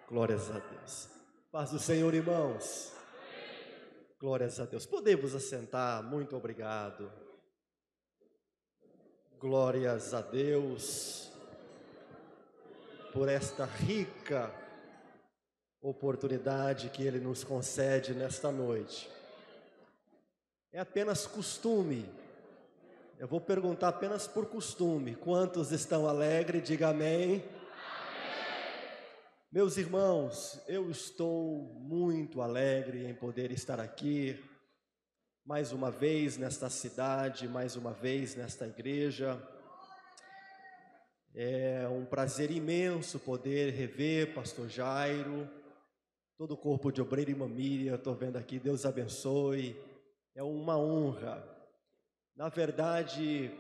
Glórias a Deus. Paz do Senhor, irmãos. Glórias a Deus. Podemos assentar, muito obrigado. Glórias a Deus por esta rica oportunidade que Ele nos concede nesta noite. É apenas costume, eu vou perguntar apenas por costume, quantos estão alegres? Diga amém. Meus irmãos, eu estou muito alegre em poder estar aqui, mais uma vez nesta cidade, mais uma vez nesta igreja. É um prazer imenso poder rever Pastor Jairo, todo o corpo de obreiro e irmã Miriam, estou vendo aqui, Deus abençoe, é uma honra. Na verdade,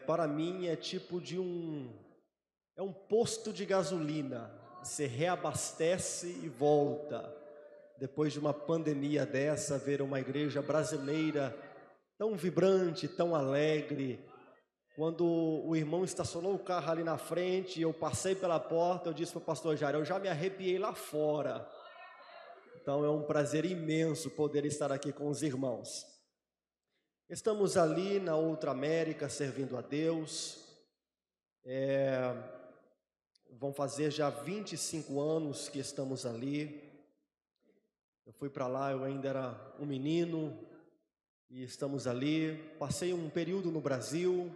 para mim é tipo de um posto de gasolina, você reabastece e volta. Depois de uma pandemia dessa, ver uma igreja brasileira tão vibrante, tão alegre. Quando o irmão estacionou o carro ali na frente, eu passei pela porta, eu disse para o pastor Jairo, eu já me arrepiei lá fora. Então é um prazer imenso poder estar aqui com os irmãos. Estamos ali na outra América, servindo a Deus. Vão fazer já 25 anos que estamos ali. Eu fui para lá, eu ainda era um menino, e estamos ali. Passei um período no Brasil,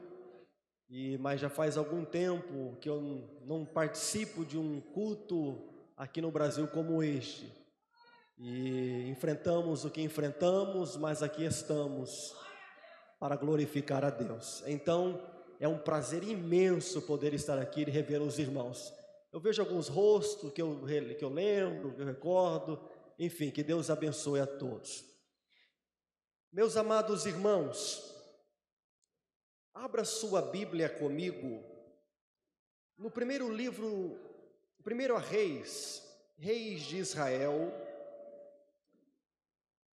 mas já faz algum tempo que eu não participo de um culto aqui no Brasil como este. E enfrentamos o que enfrentamos, mas aqui estamos para glorificar a Deus. Então, é um prazer imenso poder estar aqui e rever os irmãos. Eu vejo alguns rostos que eu lembro, que eu recordo. Enfim, que Deus abençoe a todos. Meus amados irmãos, abra sua Bíblia comigo no primeiro livro, primeiro a Reis de Israel,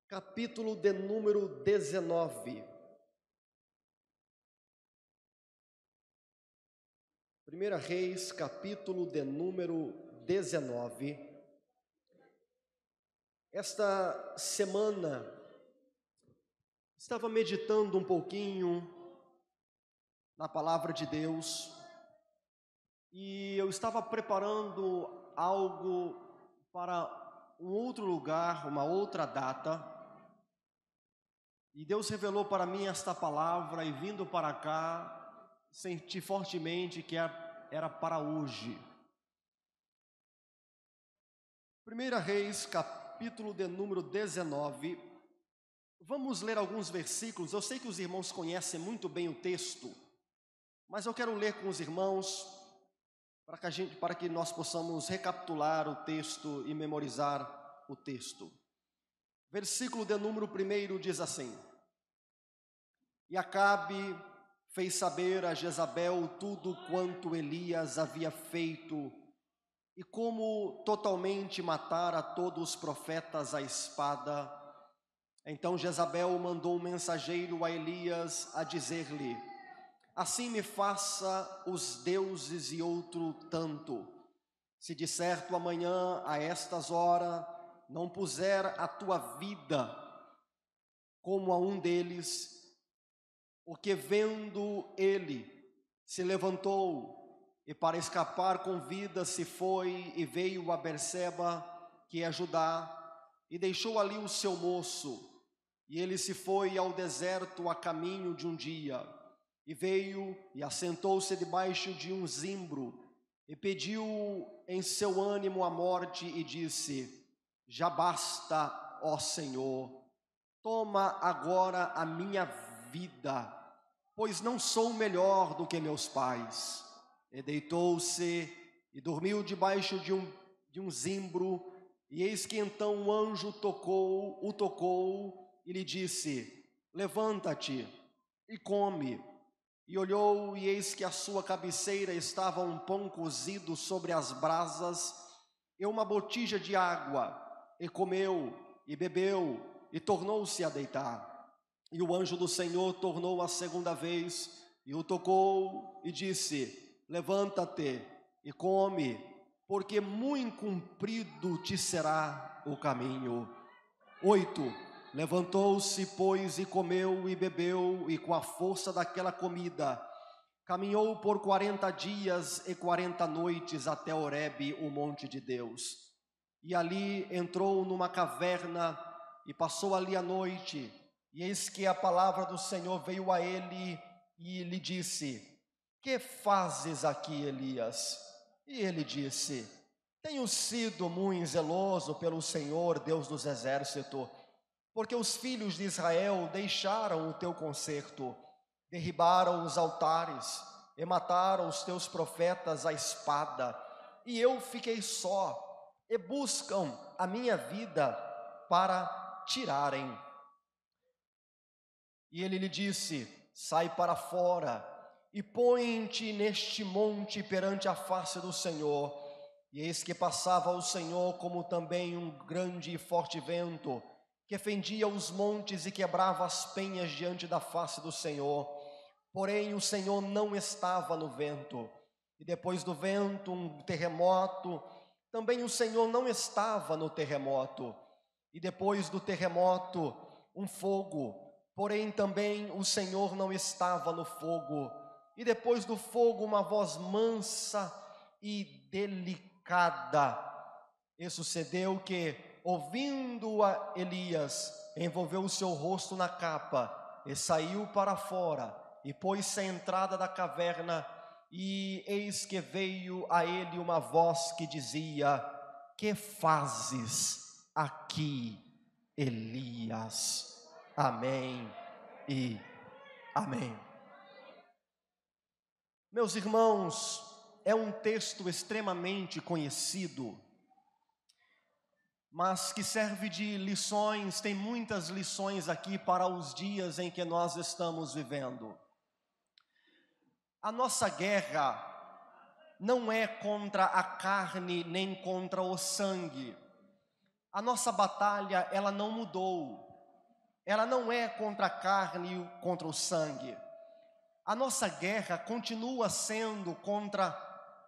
capítulo de número 19. Primeira Reis, capítulo de número 19. Esta semana, estava meditando um pouquinho na palavra de Deus e eu estava preparando algo para um outro lugar, uma outra data, e Deus revelou para mim esta palavra e vindo para cá, senti fortemente que era para hoje. Primeira Reis, capítulo de número 19, vamos ler alguns versículos. Eu sei que os irmãos conhecem muito bem o texto, mas eu quero ler com os irmãos para que nós possamos recapitular o texto e memorizar o texto. Versículo de número 1 diz assim: E Acabe fez saber a Jezabel tudo quanto Elias havia feito e como totalmente matara todos os profetas à espada. Então Jezabel mandou um mensageiro a Elias a dizer-lhe: Assim me faça os deuses e outro tanto, se de certo amanhã a estas horas não puser a tua vida como a um deles. Porque vendo ele, se levantou e para escapar com vida se foi e veio a Berseba, que é Judá, e deixou ali o seu moço. E ele se foi ao deserto a caminho de um dia, e veio e assentou-se debaixo de um zimbro, e pediu em seu ânimo a morte, e disse: Já basta, ó Senhor, toma agora a minha vida, pois não sou melhor do que meus pais. E deitou-se e dormiu debaixo de um zimbro, e eis que então um anjo o tocou e lhe disse: Levanta-te e come. E olhou, e eis que à sua cabeceira estava um pão cozido sobre as brasas e uma botija de água. E comeu e bebeu e tornou-se a deitar. E o anjo do Senhor tornou a segunda vez e o tocou e disse: Levanta-te e come, porque muito comprido te será o caminho. 8. Levantou-se, pois, e comeu e bebeu, e com a força daquela comida, caminhou por 40 dias e 40 noites até Horebe, o monte de Deus. E ali entrou numa caverna e passou ali a noite. E eis que a palavra do Senhor veio a ele e lhe disse: que fazes aqui, Elias? E ele disse: tenho sido muito zeloso pelo Senhor, Deus dos exércitos, porque os filhos de Israel deixaram o teu concerto, derribaram os altares e mataram os teus profetas à espada, e eu fiquei só, e buscam a minha vida para tirarem. E ele lhe disse: sai para fora e põe-te neste monte perante a face do Senhor. E eis que passava o Senhor como também um grande e forte vento, que fendia os montes e quebrava as penhas diante da face do Senhor. Porém o Senhor não estava no vento. E depois do vento um terremoto, também o Senhor não estava no terremoto. E depois do terremoto um fogo, porém também o Senhor não estava no fogo. E depois do fogo uma voz mansa e delicada. E sucedeu que, ouvindo a Elias, envolveu o seu rosto na capa e saiu para fora e pôs-se à entrada da caverna. E eis que veio a ele uma voz que dizia: que fazes aqui, Elias? Amém e amém. Meus irmãos, é um texto extremamente conhecido, mas que serve de lições. Tem muitas lições aqui para os dias em que nós estamos vivendo. A nossa guerra não é contra a carne nem contra o sangue. A nossa batalha, ela não mudou. Ela não é contra a carne e contra o sangue. A nossa guerra continua sendo contra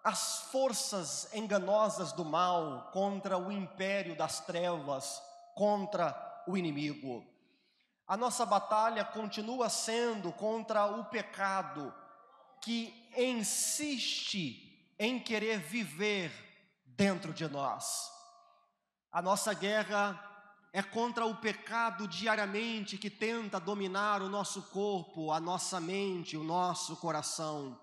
as forças enganosas do mal, contra o império das trevas, contra o inimigo. A nossa batalha continua sendo contra o pecado, que insiste em querer viver dentro de nós. A nossa guerra é contra o pecado diariamente que tenta dominar o nosso corpo, a nossa mente, o nosso coração.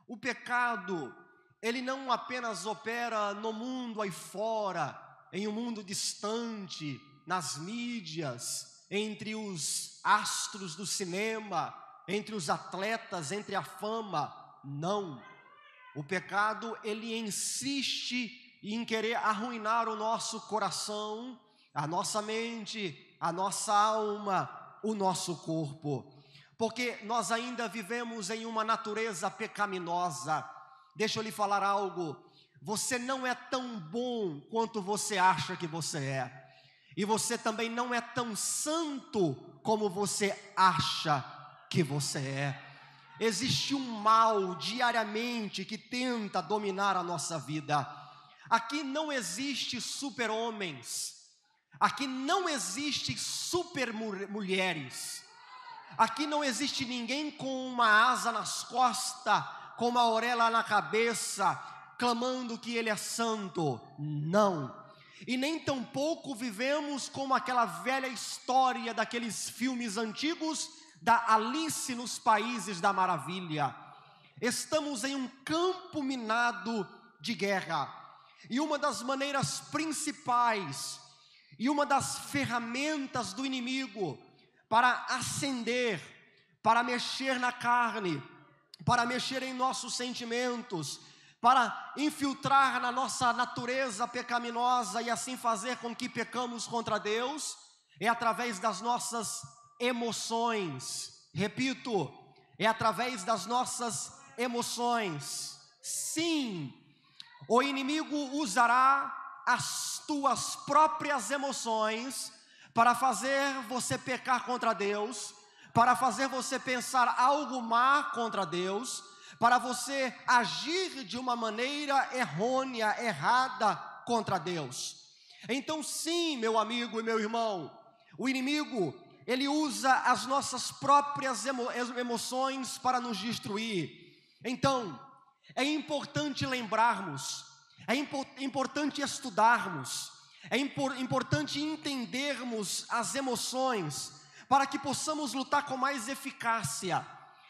O pecado, ele não apenas opera no mundo aí fora, em um mundo distante, nas mídias, entre os astros do cinema, entre os atletas, entre a fama. Não. O pecado, ele insiste em querer arruinar o nosso coração, a nossa mente, a nossa alma, o nosso corpo. Porque nós ainda vivemos em uma natureza pecaminosa. Deixa eu lhe falar algo. Você não é tão bom quanto você acha que você é. E você também não é tão santo como você acha que você é. Existe um mal diariamente que tenta dominar a nossa vida. Aqui não existe super-homens. Aqui não existe super-mulheres. Aqui não existe ninguém com uma asa nas costas, com uma orelha na cabeça, clamando que ele é santo. Não. E nem tampouco vivemos como aquela velha história daqueles filmes antigos da Alice nos Países da Maravilha. Estamos em um campo minado de guerra. E uma das maneiras principais e uma das ferramentas do inimigo para acender, para mexer na carne, para mexer em nossos sentimentos, para infiltrar na nossa natureza pecaminosa e assim fazer com que pecamos contra Deus, é através das nossas emoções. Repito, é através das nossas emoções. Sim, o inimigo usará as tuas próprias emoções para fazer você pecar contra Deus, para fazer você pensar algo má contra Deus, para você agir de uma maneira errônea, errada contra Deus. Então sim, meu amigo e meu irmão, o inimigo, ele usa as nossas próprias emoções para nos destruir. Então, é importante lembrarmos, é importante estudarmos, é importante entendermos as emoções, para que possamos lutar com mais eficácia,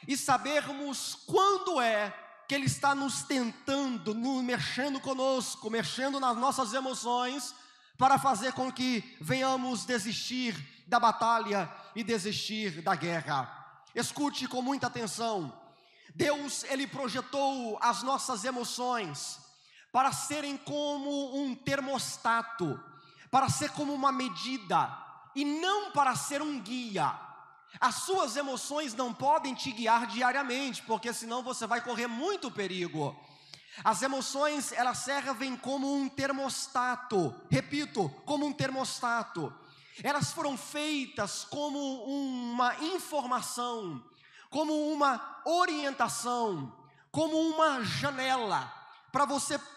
e sabermos quando é que Ele está nos tentando, mexendo conosco, mexendo nas nossas emoções, para fazer com que venhamos desistir da batalha e desistir da guerra. Escute com muita atenção. Deus, Ele projetou as nossas emoções para serem como um termostato, para ser como uma medida, e não para ser um guia. As suas emoções não podem te guiar diariamente, porque senão você vai correr muito perigo. As emoções, elas servem como um termostato, repito, como um termostato. Elas foram feitas como uma informação, como uma orientação, como uma janela,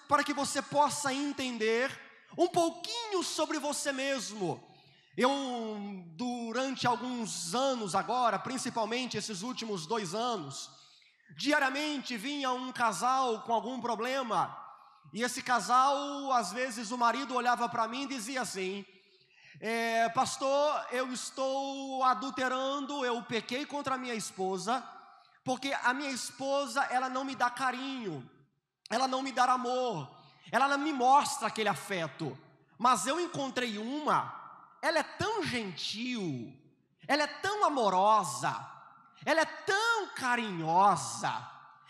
para que você possa entender um pouquinho sobre você mesmo. Eu, durante alguns anos agora, principalmente esses últimos 2 anos, diariamente vinha um casal com algum problema, e esse casal, às vezes o marido olhava para mim e dizia assim: pastor, eu estou adulterando, eu pequei contra a minha esposa, porque a minha esposa, ela não me dá carinho, ela não me dá amor, ela não me mostra aquele afeto, mas eu encontrei ela é tão gentil, ela é tão amorosa, ela é tão carinhosa,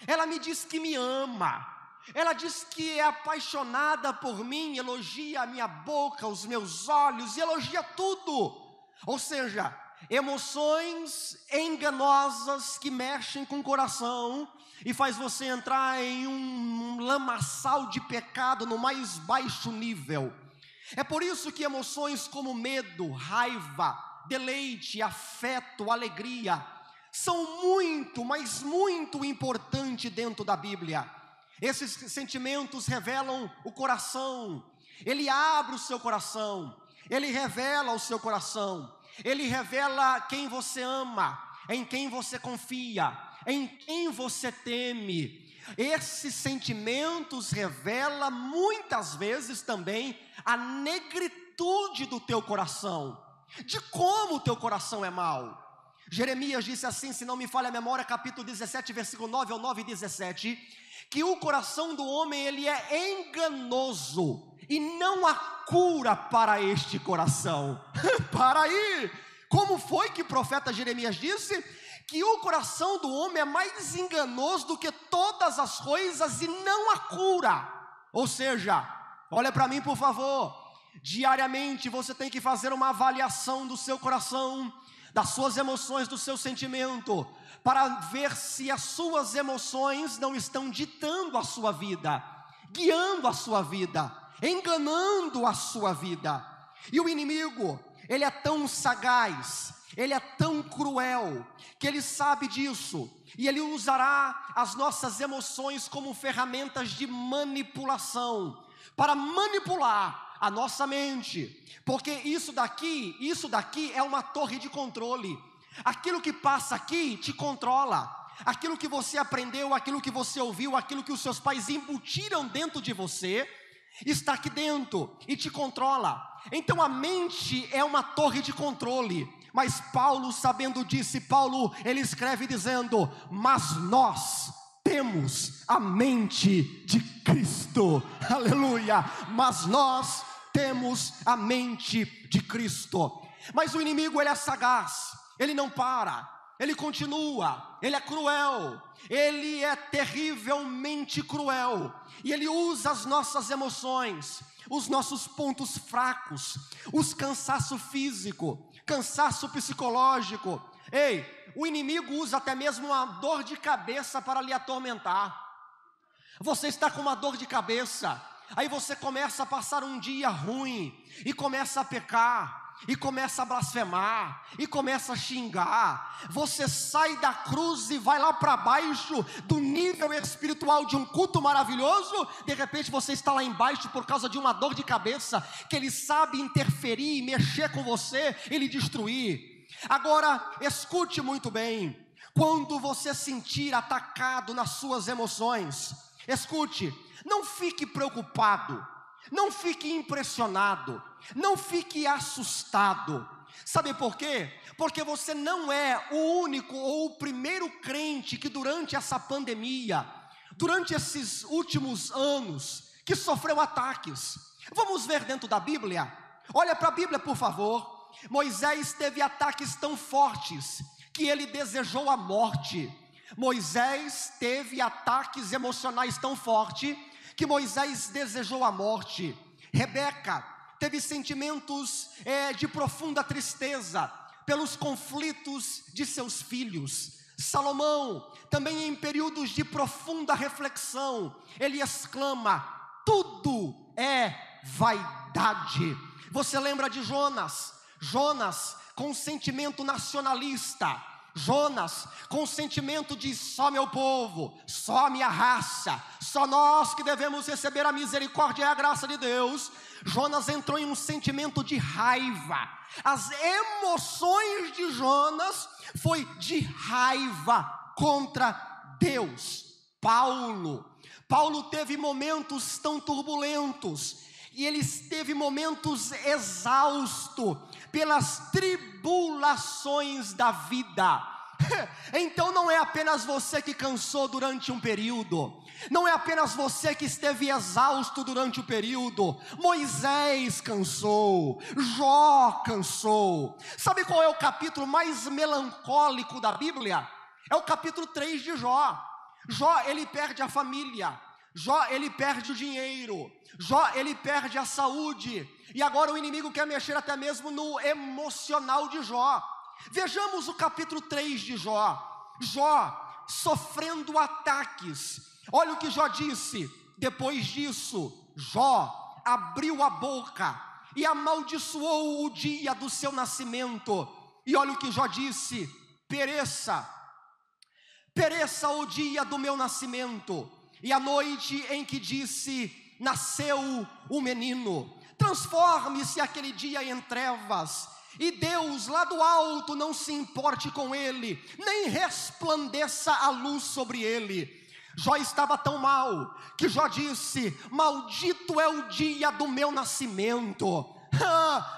ela me diz que me ama, ela diz que é apaixonada por mim, elogia a minha boca, os meus olhos, e elogia tudo. Ou seja, emoções enganosas que mexem com o coração e faz você entrar em um lamaçal de pecado no mais baixo nível. É por isso que emoções como medo, raiva, deleite, afeto, alegria, são muito, mas muito importantes dentro da Bíblia. Esses sentimentos revelam o coração, ele abre o seu coração, ele revela o seu coração, ele revela quem você ama, em quem você confia, em quem você teme. Esses sentimentos revelam muitas vezes também a negritude do teu coração, de como o teu coração é mau. Jeremias disse assim, se não me falha a memória, capítulo 17, versículo 9 ao 9 e 17, que o coração do homem, ele é enganoso, e não há cura para este coração. Para aí, como foi que o profeta Jeremias disse? Que o coração do homem é mais enganoso do que todas as coisas, e não há cura. Ou seja, olha para mim por favor, diariamente você tem que fazer uma avaliação do seu coração, das suas emoções, do seu sentimento, para ver se as suas emoções não estão ditando a sua vida, guiando a sua vida, enganando a sua vida. E o inimigo, ele é tão sagaz, ele é tão cruel, que ele sabe disso, e ele usará as nossas emoções como ferramentas de manipulação, para manipular a nossa mente, porque isso daqui é uma torre de controle. Aquilo que passa aqui te controla, aquilo que você aprendeu, aquilo que você ouviu, aquilo que os seus pais embutiram dentro de você, está aqui dentro e te controla. Então a mente é uma torre de controle, mas Paulo, sabendo disso, ele escreve dizendo: mas nós temos a mente de Cristo, aleluia, mas nós temos a mente de Cristo. Mas o inimigo, ele é sagaz, ele não para, ele continua, ele é cruel, ele é terrivelmente cruel, e ele usa as nossas emoções, os nossos pontos fracos, os cansaço físico, cansaço psicológico. O inimigo usa até mesmo uma dor de cabeça para lhe atormentar. Você está com uma dor de cabeça, aí você começa a passar um dia ruim, e começa a pecar, e começa a blasfemar, e começa a xingar, você sai da cruz e vai lá para baixo do nível espiritual de um culto maravilhoso, de repente você está lá embaixo por causa de uma dor de cabeça, que ele sabe interferir, mexer com você e lhe destruir. Agora, escute muito bem, quando você sentir atacado nas suas emoções, escute, não fique preocupado, não fique impressionado, não fique assustado. Sabe por quê? Porque você não é o único ou o primeiro crente que durante essa pandemia, durante esses últimos anos, que sofreu ataques. Vamos ver dentro da Bíblia? Olha para a Bíblia, por favor. Moisés teve ataques tão fortes que ele desejou a morte. Moisés teve ataques emocionais tão fortes que Moisés desejou a morte. Rebeca teve sentimentos de profunda tristeza pelos conflitos de seus filhos. Salomão, também em períodos de profunda reflexão, ele exclama: tudo é vaidade. Você lembra de Jonas? Jonas com sentimento nacionalista, Jonas com sentimento de só meu povo, só minha raça, só nós que devemos receber a misericórdia e a graça de Deus. Jonas entrou em um sentimento de raiva. As emoções de Jonas foi de raiva contra Deus. Paulo teve momentos tão turbulentos, e ele teve momentos exaustos pelas tribulações da vida. Então não é apenas você que cansou durante um período, não é apenas você que esteve exausto durante o período. Moisés cansou, Jó cansou. Sabe qual é o capítulo mais melancólico da Bíblia? É o capítulo 3 de Jó. Jó, ele perde a família, Jó, ele perde o dinheiro, Jó, ele perde a saúde, e agora o inimigo quer mexer até mesmo no emocional de Jó. Vejamos o capítulo 3 de Jó. Jó sofrendo ataques. Olha o que Jó disse. Depois disso, Jó abriu a boca e amaldiçoou o dia do seu nascimento. E olha o que Jó disse: pereça o dia do meu nascimento, e a noite em que disse: nasceu o menino. Transforme-se aquele dia em trevas, e Deus lá do alto não se importe com ele, nem resplandeça a luz sobre ele. Jó estava tão mal, que Jó disse: maldito é o dia do meu nascimento.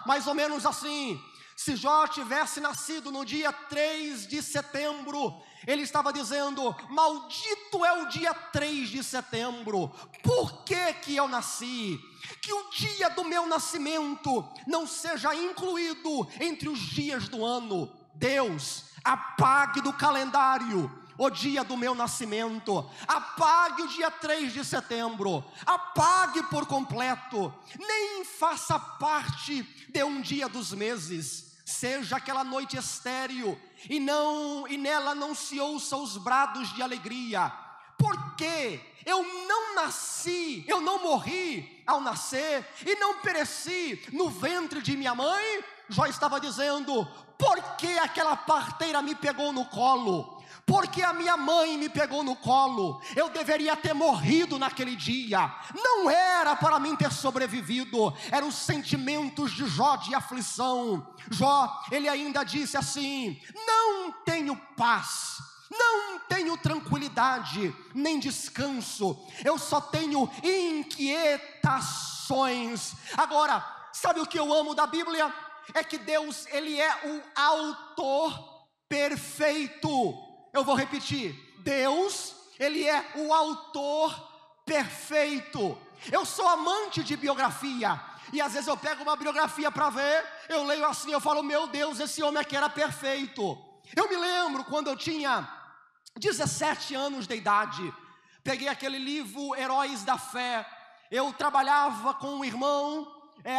Mais ou menos assim. Se Jó tivesse nascido no dia 3 de setembro, ele estava dizendo: maldito é o dia 3 de setembro, por que eu nasci? Que o dia do meu nascimento não seja incluído entre os dias do ano. Deus, apague do calendário o dia do meu nascimento, apague o dia 3 de setembro, apague por completo, nem faça parte de um dia dos meses. Seja aquela noite estéril, e nela não se ouça os brados de alegria, porque eu não nasci, eu não morri ao nascer, e não pereci no ventre de minha mãe. Jó estava dizendo: porque aquela parteira me pegou no colo, porque a minha mãe me pegou no colo, eu deveria ter morrido naquele dia, não era para mim ter sobrevivido. Eram os sentimentos de Jó de aflição. Jó, ele ainda disse assim: não tenho paz, não tenho tranquilidade, nem descanso, eu só tenho inquietações. Agora, sabe o que eu amo da Bíblia? É que Deus, ele é o autor perfeito. Eu vou repetir: Deus, ele é o autor perfeito. Eu sou amante de biografia, e às vezes eu pego uma biografia para ver, eu leio assim, eu falo: meu Deus, esse homem aqui era perfeito. Eu me lembro quando eu tinha 17 anos de idade, peguei aquele livro Heróis da Fé. Eu trabalhava com um irmão,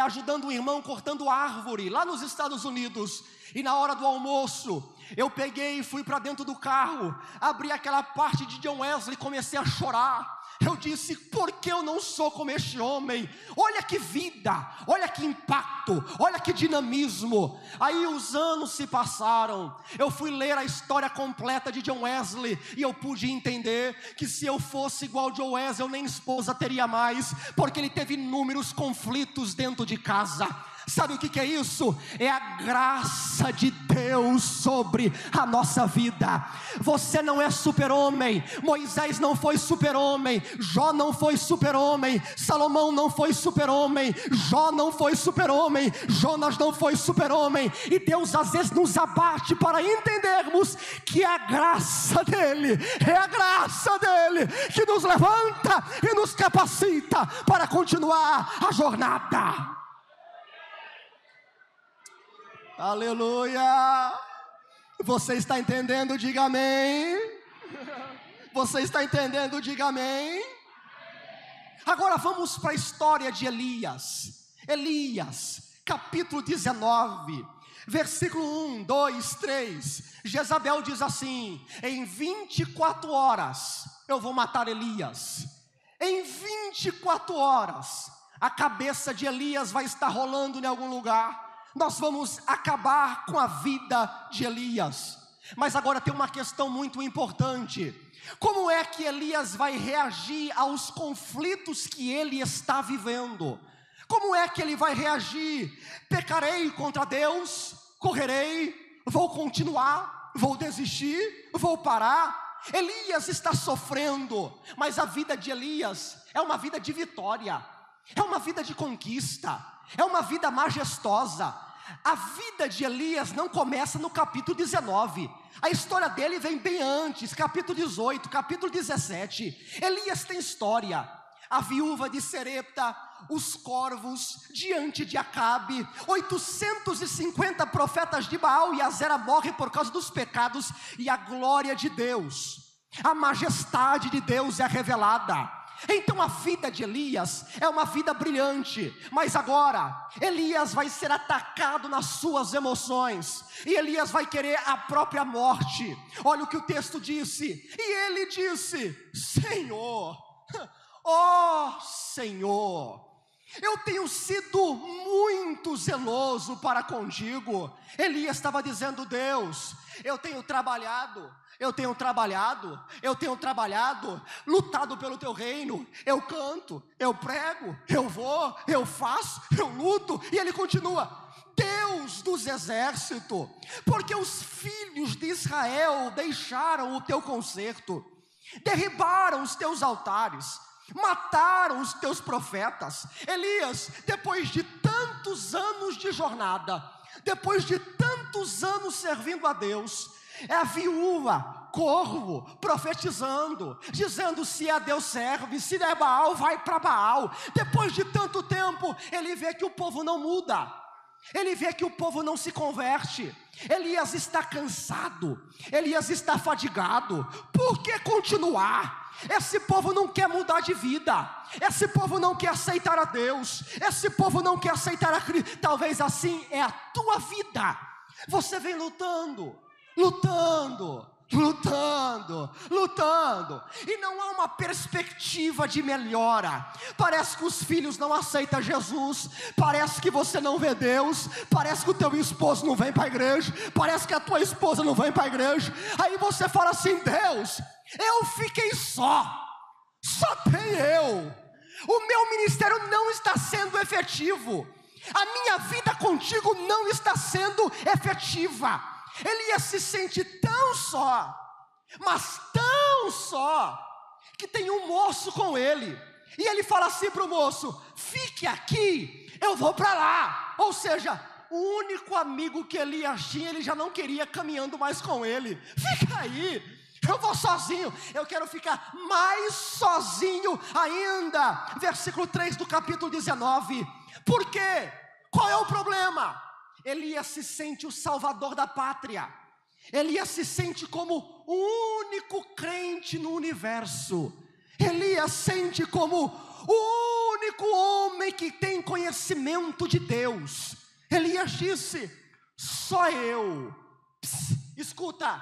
ajudando um irmão cortando árvore lá nos Estados Unidos, e na hora do almoço eu peguei e fui para dentro do carro, abri aquela parte de John Wesley e comecei a chorar. Eu disse: por que eu não sou como este homem? Olha que vida, olha que impacto, impacto, olha que dinamismo. Aí os anos se passaram, eu fui ler a história completa de John Wesley, e eu pude entender que se eu fosse igual John Wesley, eu nem esposa teria mais, porque ele teve inúmeros conflitos dentro de casa. Sabe o que é isso? É a graça de Deus sobre a nossa vida. Você não é super-homem. Moisés não foi super-homem, Jó não foi super-homem, Salomão não foi super-homem, Jó não foi super-homem, Jonas não foi super-homem. E Deus às vezes nos abate para entendermos que a graça dele, é a graça dele que nos levanta e nos capacita para continuar a jornada. Aleluia! Você está entendendo? Diga amém. Você está entendendo? Diga amém. Agora vamos para a história de Elias. Elias, capítulo 19, versículo 1, 2, 3. Jezabel diz assim: em 24 horas eu vou matar Elias. Em 24 horas a cabeça de Elias vai estar rolando em algum lugar. Nós vamos acabar com a vida de Elias. Mas agora tem uma questão muito importante: como é que Elias vai reagir aos conflitos que ele está vivendo? Como é que ele vai reagir? Pecarei contra Deus? Correrei? Vou continuar? Vou desistir? Vou parar? Elias está sofrendo, mas a vida de Elias é uma vida de vitória, é uma vida de conquista, é uma vida majestosa. A vida de Elias não começa no capítulo 19, a história dele vem bem antes, capítulo 18, capítulo 17. Elias tem história. A viúva de Serepta, os corvos diante de Acabe, 850 profetas de Baal, e Azera morre por causa dos pecados, e a glória de Deus, a majestade de Deus é revelada. Então a vida de Elias é uma vida brilhante, mas agora Elias vai ser atacado nas suas emoções, e Elias vai querer a própria morte. Olha o que o texto disse: e ele disse: Senhor, ó Senhor, eu tenho sido muito zeloso para contigo. Elias estava dizendo: Deus, eu tenho trabalhado, lutado pelo teu reino, eu canto, eu prego, eu vou, eu faço, eu luto. E ele continua: Deus dos exércitos, porque os filhos de Israel deixaram o teu concerto, derribaram os teus altares, mataram os teus profetas. Elias, depois de tantos anos de jornada, depois de tantos anos servindo a Deus, é a viúva, corvo, profetizando, dizendo: se a Deus serve, se é Baal, vai para Baal. Depois de tanto tempo, ele vê que o povo não muda, ele vê que o povo não se converte. Elias está cansado, Elias está fadigado. Por que continuar? Esse povo não quer mudar de vida, esse povo não quer aceitar a Deus, esse povo não quer aceitar a Cristo. Talvez assim é a tua vida. Você vem lutando, e não há uma perspectiva de melhora. Parece que os filhos não aceitam Jesus, parece que você não vê Deus, parece que o teu esposo não vem para a igreja, parece que a tua esposa não vem para a igreja. Aí você fala assim: Deus, eu fiquei só tem eu, o meu ministério não está sendo efetivo, a minha vida contigo não está sendo efetiva. Elias se sente tão só, mas tão só, que tem um moço com ele, e ele fala assim para o moço: fique aqui, eu vou para lá. Ou seja, o único amigo que Elias tinha, ele já não queria caminhando mais com ele. Fica aí, eu vou sozinho, eu quero ficar mais sozinho ainda. Versículo 3 do capítulo 19. Por quê? Qual é o problema? Elias se sente o salvador da pátria, Elias se sente como o único crente no universo, Elias sente como o único homem que tem conhecimento de Deus. Elias disse: só eu. Escuta,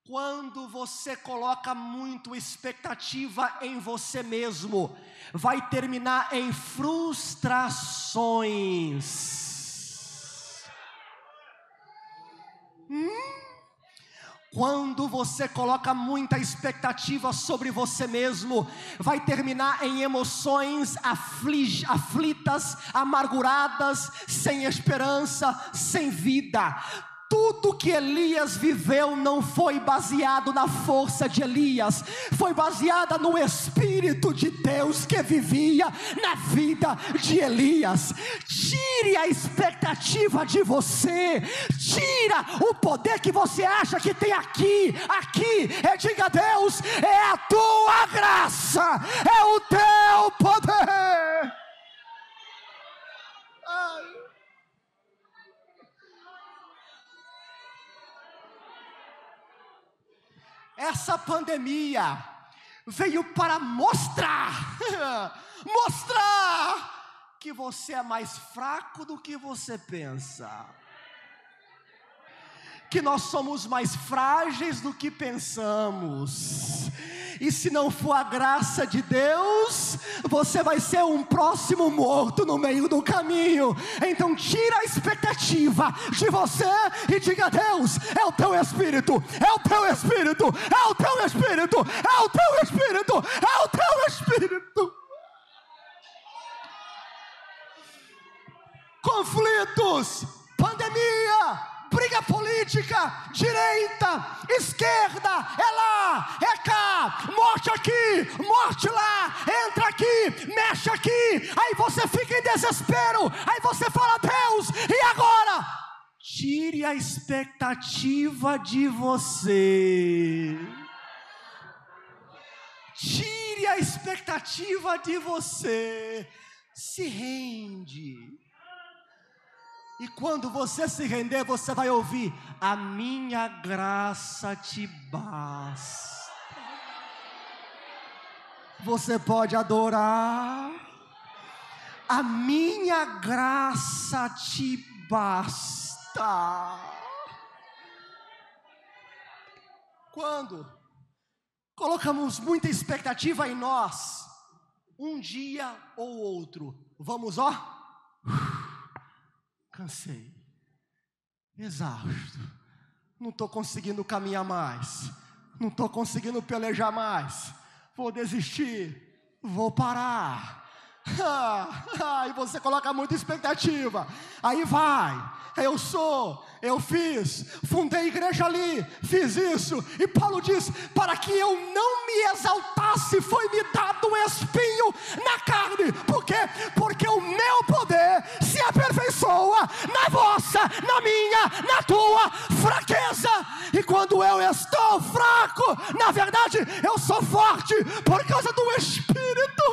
quando você coloca muito expectativa em você mesmo, vai terminar em frustrações. Quando você coloca muita expectativa sobre você mesmo, vai terminar em emoções aflitas, amarguradas, sem esperança, sem vida. Tudo que Elias viveu não foi baseado na força de Elias, foi baseada no Espírito de Deus que vivia na vida de Elias. Tire a expectativa de você, tira o poder que você acha que tem aqui, diga a Deus, é a tua graça, é o teu poder. Essa pandemia veio para mostrar que você é mais fraco do que você pensa, que nós somos mais frágeis do que pensamos, e se não for a graça de Deus, você vai ser um próximo morto no meio do caminho. Então tira a expectativa de você e diga a Deus, é o teu Espírito, é o teu Espírito, é o teu Espírito, é o teu Espírito, é o teu Espírito. Conflitos, pandemia, briga política, direita, esquerda, é lá, é cá, morte aqui, morte lá, entra aqui, mexe aqui, aí você fica em desespero, aí você fala, Deus, e agora? Tire a expectativa de você, tire a expectativa de você, se rende. E quando você se render, você vai ouvir, a minha graça te basta. Você pode adorar, a minha graça te basta. Quando colocamos muita expectativa em nós, um dia ou outro, vamos cansei, exausto, não estou conseguindo caminhar mais, não estou conseguindo pelejar mais, vou desistir, vou parar. E você coloca muita expectativa, aí vai, eu fiz, fundei igreja ali, fiz isso, e Paulo diz, para que eu não me exaltasse, foi me dado um espinho na carne. Por quê? Porque o meu poder se aperfeiçoa na vossa, na minha, na tua fraqueza. E quando eu estou fraco, na verdade eu sou forte, por causa do Espírito.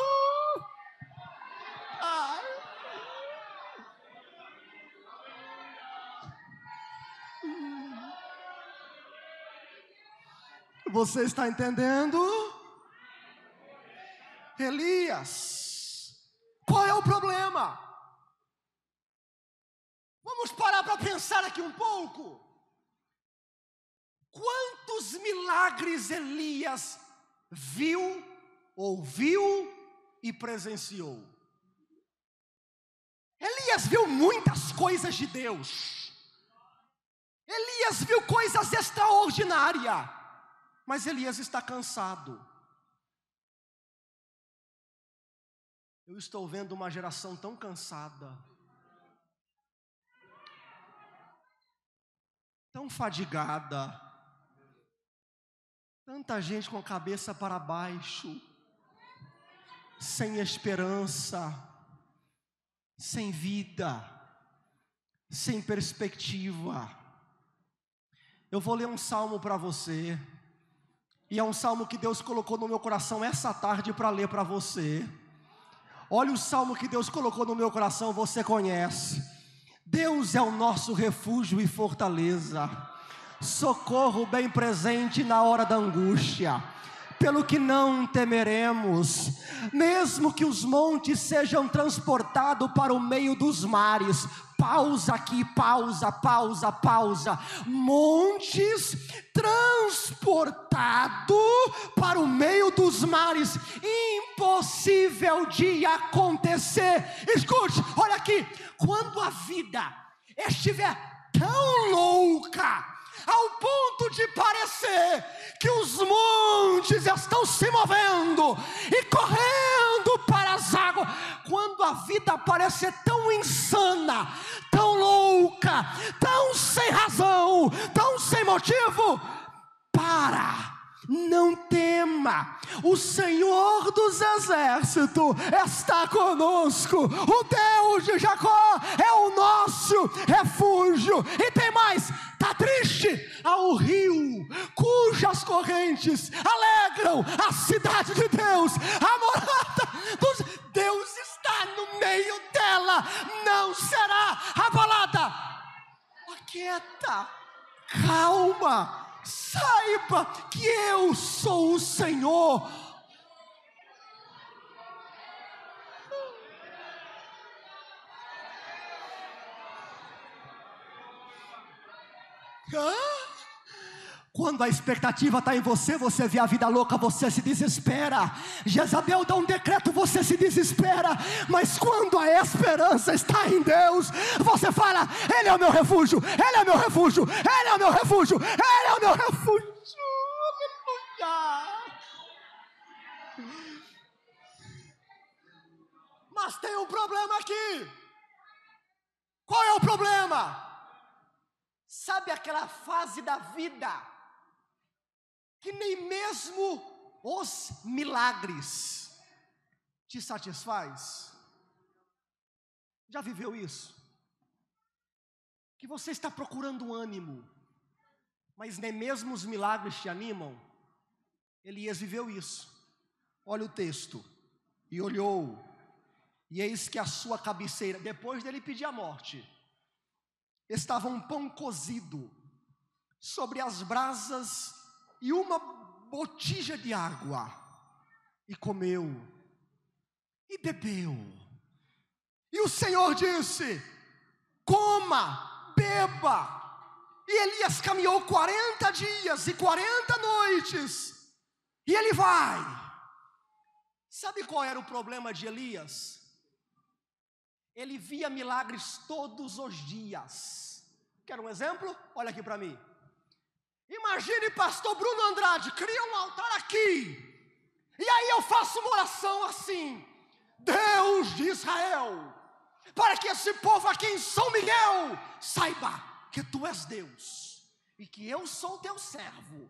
Você está entendendo? Elias, qual é o problema? Vamos parar para pensar aqui um pouco. Quantos milagres Elias viu, ouviu e presenciou? Elias viu muitas coisas de Deus. Elias viu coisas extraordinárias. Mas Elias está cansado. Eu estou vendo uma geração tão cansada, tão fadigada, tanta gente com a cabeça para baixo, sem esperança, sem vida, sem perspectiva. Eu vou ler um salmo para você. E é um salmo que Deus colocou no meu coração essa tarde para ler para você. Olha o salmo que Deus colocou no meu coração, você conhece. Deus é o nosso refúgio e fortaleza, socorro bem presente na hora da angústia. Pelo que não temeremos, mesmo que os montes sejam transportados para o meio dos mares. Pausa aqui, pausa. Montes transportado para o meio dos mares, impossível de acontecer. Escute, olha aqui, quando a vida estiver tão louca, ao ponto de parecer que os montes estão se movendo e correndo para as águas. Quando a vida parece tão insana, tão louca, tão sem razão, tão sem motivo, não tema, o Senhor dos exércitos está conosco, o Deus de Jacó é o nosso refúgio. E tem mais, está triste? Há um rio cujas correntes alegram a cidade de Deus, a morada dos Deus está no meio dela, não será abalada. Aquieta, calma, saiba que eu sou o Senhor. Quando a expectativa está em você, você vê a vida louca, você se desespera. Jezabel dá um decreto, você se desespera. Mas quando a esperança está em Deus, você fala: Ele é o meu refúgio, Ele é o meu refúgio, Ele é o meu refúgio, Ele é o meu refúgio. Aleluia. Mas tem um problema aqui. Qual é o problema? Sabe aquela fase da vida que nem mesmo os milagres te satisfaz? Já viveu isso? Que você está procurando ânimo, mas nem mesmo os milagres te animam? Elias viveu isso. Olha o texto: e olhou, e eis que a sua cabeceira, depois dele pedir a morte, estava um pão cozido sobre as brasas e uma botija de água, e comeu, e bebeu. E o Senhor disse: coma, beba. E Elias caminhou 40 dias e 40 noites, e ele vai. Sabe qual era o problema de Elias? Ele via milagres todos os dias. Quer um exemplo? Olha aqui para mim. Imagine pastor Bruno Andrade, cria um altar aqui, e aí eu faço uma oração assim: Deus de Israel, para que esse povo aqui em São Miguel saiba que tu és Deus, e que eu sou teu servo,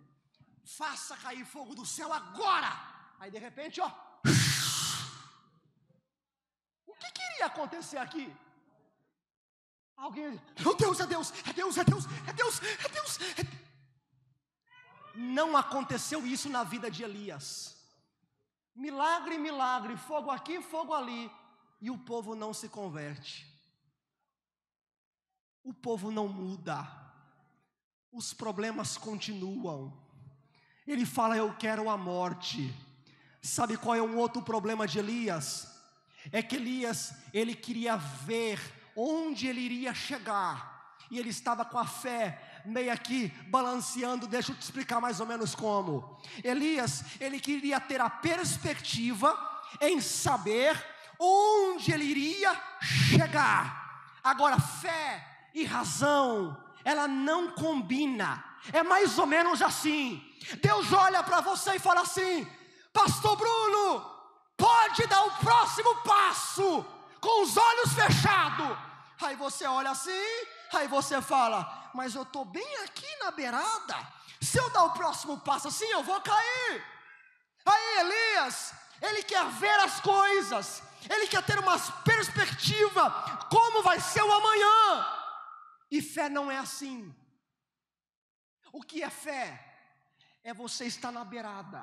faça cair fogo do céu agora. Aí de repente, ó, o que queria acontecer aqui? Alguém, meu Deus, é Deus, é Deus, é Deus, é Deus, é Deus, é Deus. Não aconteceu isso na vida de Elias. Milagre, milagre, fogo aqui, fogo ali, e o povo não se converte. O povo não muda. Os problemas continuam. Ele fala: eu quero a morte. Sabe qual é um outro problema de Elias? É que Elias, ele queria ver onde ele iria chegar, e ele estava com a fé meio aqui balanceando. Deixa eu te explicar mais ou menos como. Elias, ele queria ter a perspectiva em saber onde ele iria chegar. Agora, fé e razão, ela não combina. É mais ou menos assim: Deus olha para você e fala assim: pastor Bruno, pode dar o próximo passo com os olhos fechados. Aí você olha assim, aí você fala: mas eu estou bem aqui na beirada, se eu dar o próximo passo assim eu vou cair. Aí Elias, ele quer ver as coisas, ele quer ter uma perspectiva, como vai ser o amanhã. E fé não é assim. O que é fé? É você estar na beirada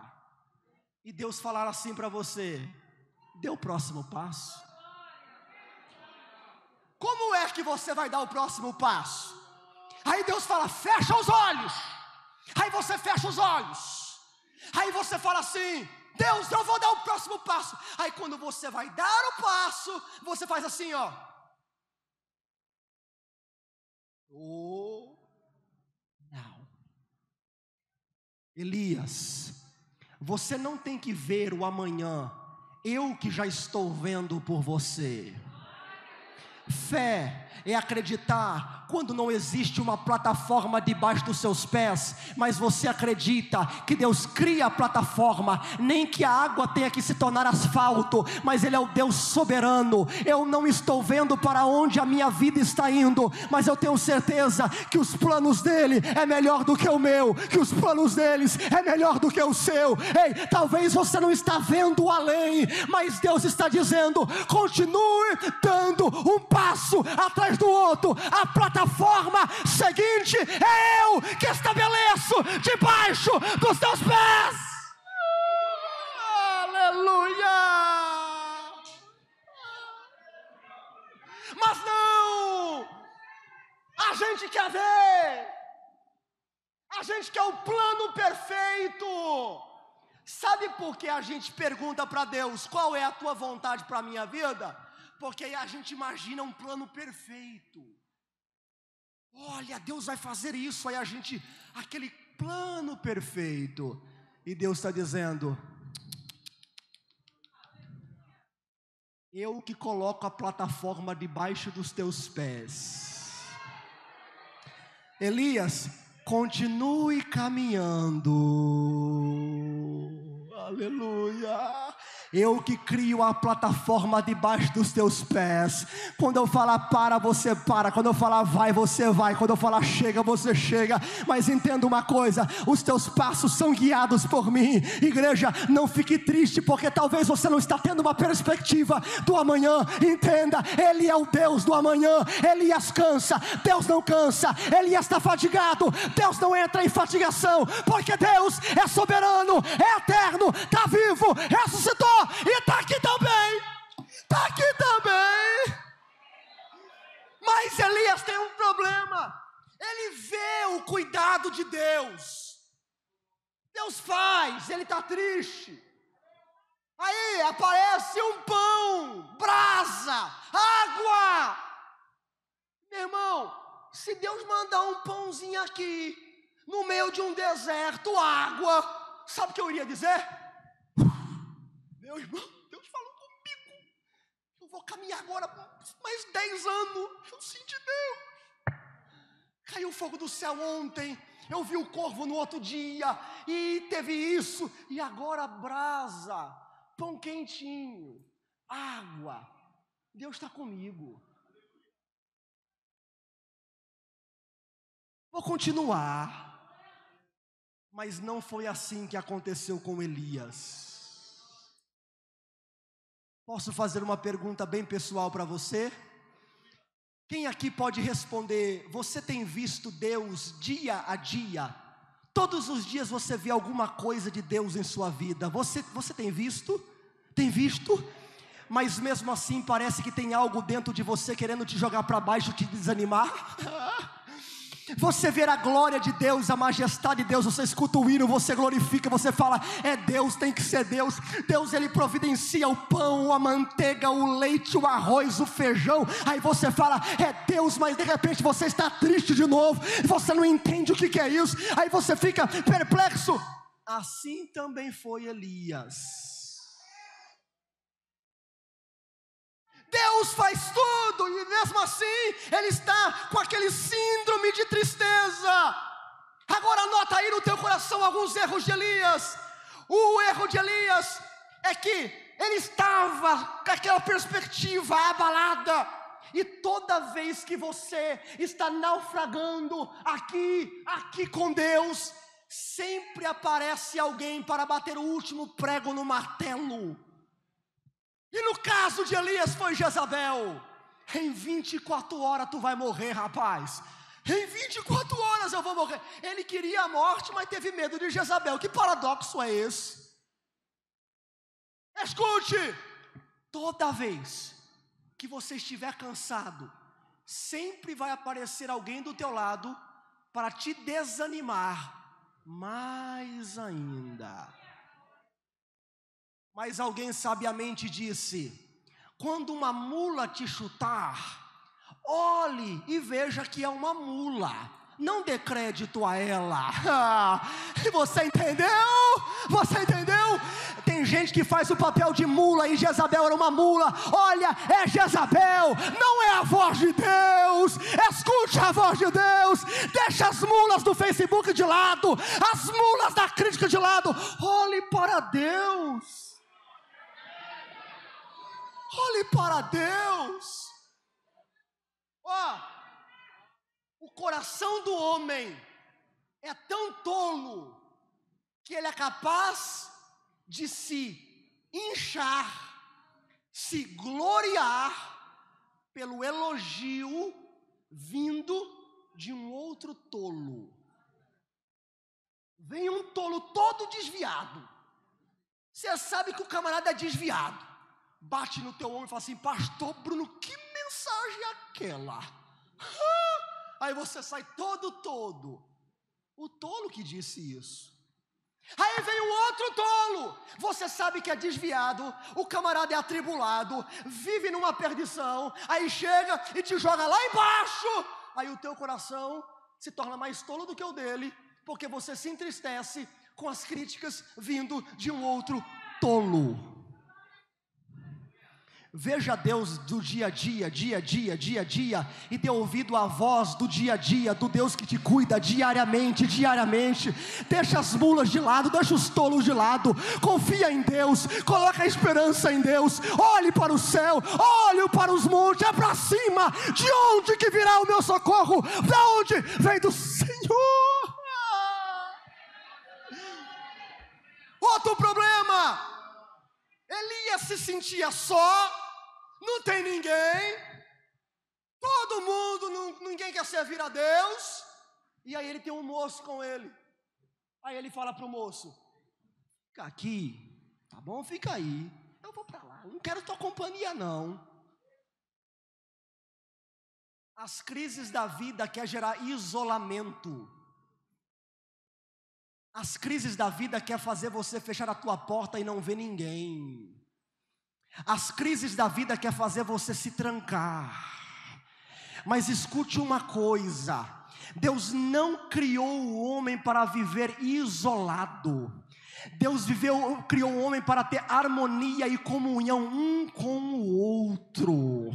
e Deus falar assim para você: dê o próximo passo. Como é que você vai dar o próximo passo? Aí Deus fala: fecha os olhos. Aí você fecha os olhos. Aí você fala assim: Deus, eu vou dar o próximo passo. Aí quando você vai dar o passo, você faz assim, ó. Oh, não. Elias, você não tem que ver o amanhã, eu que já estou vendo por você. Fé é acreditar quando não existe uma plataforma debaixo dos seus pés, mas você acredita que Deus cria a plataforma, nem que a água tenha que se tornar asfalto, mas Ele é o Deus soberano. Eu não estou vendo para onde a minha vida está indo, mas eu tenho certeza que os planos dEle é melhor do que o meu, que os planos deles é melhor do que o seu. Ei, talvez você não está vendo além, mas Deus está dizendo: continue dando um passo atrás do outro. A plataforma seguinte é eu que estabeleço debaixo dos teus pés. Aleluia! Mas não, a gente quer ver, a gente quer o plano perfeito. Sabe por que a gente pergunta para Deus: qual é a tua vontade para a minha vida? Porque aí a gente imagina um plano perfeito. Olha, Deus vai fazer isso, aí a gente, aquele plano perfeito. E Deus está dizendo: eu que coloco a plataforma debaixo dos teus pés. Elias, continue caminhando. Aleluia. Eu que crio a plataforma debaixo dos teus pés. Quando eu falar para, você para. Quando eu falar vai, você vai. Quando eu falar chega, você chega. Mas entenda uma coisa: os teus passos são guiados por mim. Igreja, não fique triste, porque talvez você não está tendo uma perspectiva do amanhã. Entenda, Ele é o Deus do amanhã. Elias cansa, Deus não cansa. Elias está fadigado, Deus não entra em fatigação, porque Deus é soberano, é eterno, está vivo, ressuscitou e está aqui também. Está aqui também. Mas Elias tem um problema. Ele vê o cuidado de Deus. Deus faz, ele está triste. Aí aparece um pão, brasa, água. Meu irmão, se Deus mandar um pãozinho aqui, no meio de um deserto, água, sabe o que eu iria dizer? Meu irmão, Deus falou comigo. Eu vou caminhar agora por mais 10 anos. Eu senti Deus. Caiu fogo do céu ontem. Eu vi o corvo no outro dia. E teve isso. E agora brasa, pão quentinho, água. Deus está comigo. Vou continuar. Mas não foi assim que aconteceu com Elias. Posso fazer uma pergunta bem pessoal para você? Quem aqui pode responder: você tem visto Deus dia a dia? Todos os dias você vê alguma coisa de Deus em sua vida. Você tem visto? Tem visto? Mas mesmo assim parece que tem algo dentro de você querendo te jogar para baixo, te desanimar. Você vê a glória de Deus, a majestade de Deus, você escuta o hino, você glorifica, você fala: é Deus, tem que ser Deus. Deus, Ele providencia o pão, a manteiga, o leite, o arroz, o feijão. Aí você fala: é Deus, mas de repente você está triste de novo, você não entende o que é isso, aí você fica perplexo. Assim também foi Elias. Deus faz tudo e mesmo assim ele está com aquele síndrome de tristeza. Agora anota aí no teu coração alguns erros de Elias. O erro de Elias é que ele estava com aquela perspectiva abalada. E toda vez que você está naufragando aqui com Deus, sempre aparece alguém para bater o último prego no martelo. E no caso de Elias foi Jezabel. Em 24 horas tu vai morrer, rapaz. Em 24 horas eu vou morrer. Ele queria a morte, mas teve medo de Jezabel. Que paradoxo é esse? Escute, toda vez que você estiver cansado, sempre vai aparecer alguém do teu lado para te desanimar mais ainda. Mas alguém sabiamente disse: quando uma mula te chutar, olhe e veja que é uma mula, não dê crédito a ela. Você entendeu? Você entendeu? Tem Tem gente que faz o papel de mula e Jezabel era uma mula. Olha, é Jezabel, não é a voz de Deus. Escute a voz de Deus. Deixa as mulas do Facebook de lado, as mulas da crítica de lado. Olhe para Deus. Olhe para Deus. O coração do homem é tão tolo que ele é capaz de se inchar, se gloriar pelo elogio vindo de um outro tolo. Vem um tolo todo desviado. Você sabe que o camarada é desviado. Bate no teu ombro e fala assim: pastor Bruno, que mensagem é aquela? Aí você sai todo. O tolo que disse isso. Aí vem um outro tolo. Você sabe que é desviado, o camarada é atribulado, vive numa perdição. Aí chega e te joga lá embaixo. Aí o teu coração se torna mais tolo do que o dele, porque você se entristece com as críticas vindo de um outro tolo. Veja Deus do dia a dia, e dê ouvido à voz do dia a dia, do Deus que te cuida diariamente. Deixa as mulas de lado, deixa os tolos de lado. Confia em Deus, coloca a esperança em Deus. Olhe para o céu, olhe para os montes, é para cima. De onde que virá o meu socorro? De onde? Vem do Senhor. Outro problema: Elias se sentia só, não tem ninguém, todo mundo, ninguém quer servir a Deus. E aí ele tem um moço com ele. Aí ele fala para o moço: fica aqui, tá bom? Fica aí, eu vou para lá, não quero tua companhia não. As crises da vida querem gerar isolamento. As crises da vida querem fazer você fechar a tua porta e não ver ninguém. As crises da vida querem fazer você se trancar. Mas escute uma coisa: Deus não criou o homem para viver isolado. Deus criou o homem para ter harmonia e comunhão um com o outro.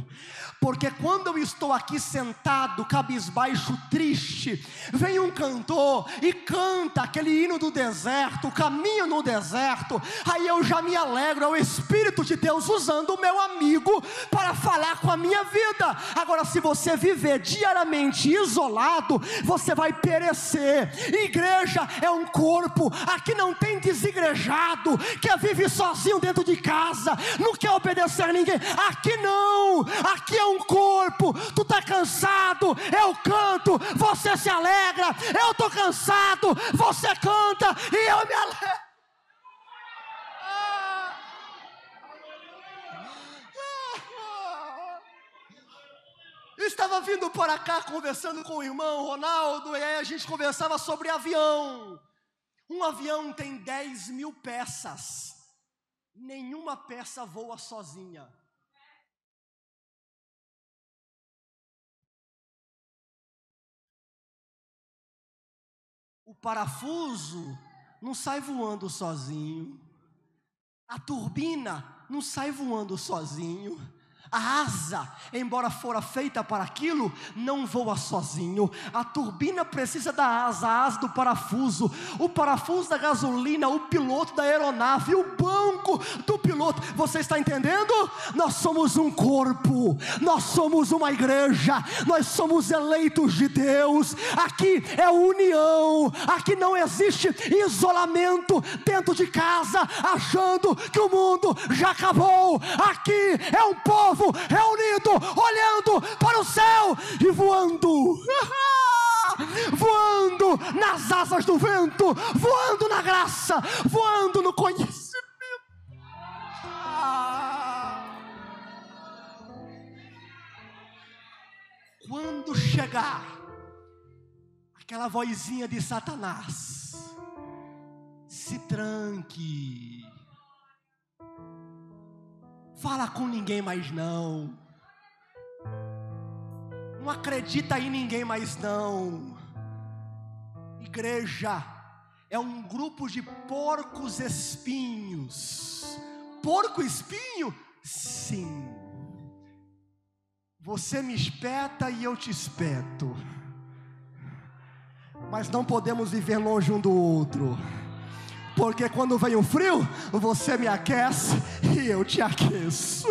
Porque quando eu estou aqui sentado, cabisbaixo, triste, vem um cantor e canta aquele hino do deserto, caminho no deserto, aí eu já me alegro, é o Espírito de Deus usando o meu amigo para falar com a minha vida. Agora, se você viver diariamente isolado, você vai perecer. Igreja é um corpo. Aqui não tem desigrejado que vive sozinho dentro de casa, não quer obedecer a ninguém. Aqui não, aqui é um corpo. Tu está cansado, eu canto, você se alegra. Eu estou cansado, você canta e eu me alegro. Estava vindo para cá conversando com o irmão Ronaldo, e aí a gente conversava sobre avião. Um avião tem 10.000 peças, nenhuma peça voa sozinha. O parafuso não sai voando sozinho, a turbina não sai voando sozinho. A asa, embora fora feita para aquilo, não voa sozinho. A turbina precisa da asa, a asa do parafuso, o parafuso da gasolina, o piloto da aeronave, o banco do piloto. Você está entendendo? Nós somos um corpo, nós somos uma igreja, nós somos eleitos de Deus. Aqui é união, aqui não existe isolamento dentro de casa, achando que o mundo já acabou. Aqui é um povo reunido, olhando para o céu e voando, voando nas asas do vento, voando na graça, voando no conhecimento. Quando chegar aquela vozinha de Satanás, se tranque. Fala com ninguém mais não. Não acredita em ninguém mais não. Igreja, é um grupo de porcos espinhos. Porco espinho? Sim. Você me espeta e eu te espeto. Mas não podemos viver longe um do outro. Porque quando vem o frio, você me aquece e eu te aqueço.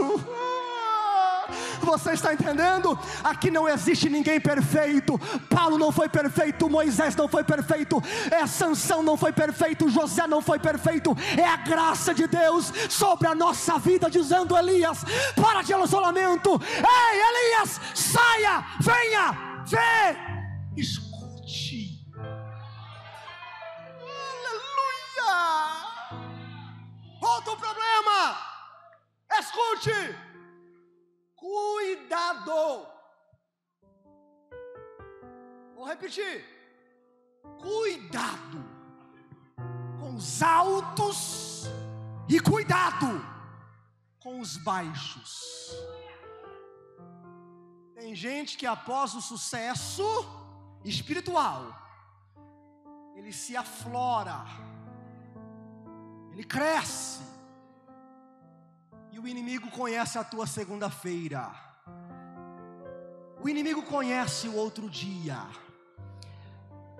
Você está entendendo? Aqui não existe ninguém perfeito. Paulo não foi perfeito, Moisés não foi perfeito, Sansão não foi perfeito, José não foi perfeito. É a graça de Deus sobre a nossa vida, dizendo: Elias, para de isolamento. Ei, Elias, saia, venha, vê, escute. Aleluia. Outro problema, escute. Cuidado. Vou repetir. Cuidado com os altos e cuidado com os baixos. Tem gente que após o sucesso espiritual, ele se aflora, ele cresce. E o inimigo conhece a tua segunda-feira. O inimigo conhece o outro dia.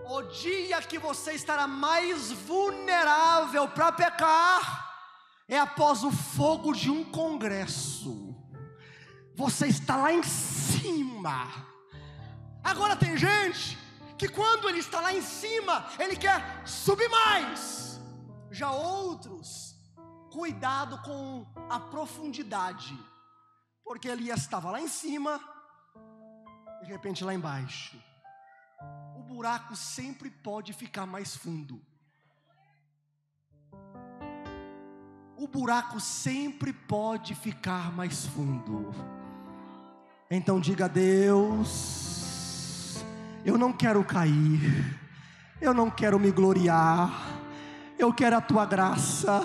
O dia que você estará mais vulnerável para pecar é após o fogo de um congresso. Você está lá em cima. Agora tem gente que quando ele está lá em cima, ele quer subir mais. Já outros, cuidado com a profundidade, porque Elias estava lá em cima, de repente lá embaixo. O buraco sempre pode ficar mais fundo. O buraco sempre pode ficar mais fundo. Então diga a Deus: eu não quero cair, eu não quero me gloriar, eu quero a tua graça.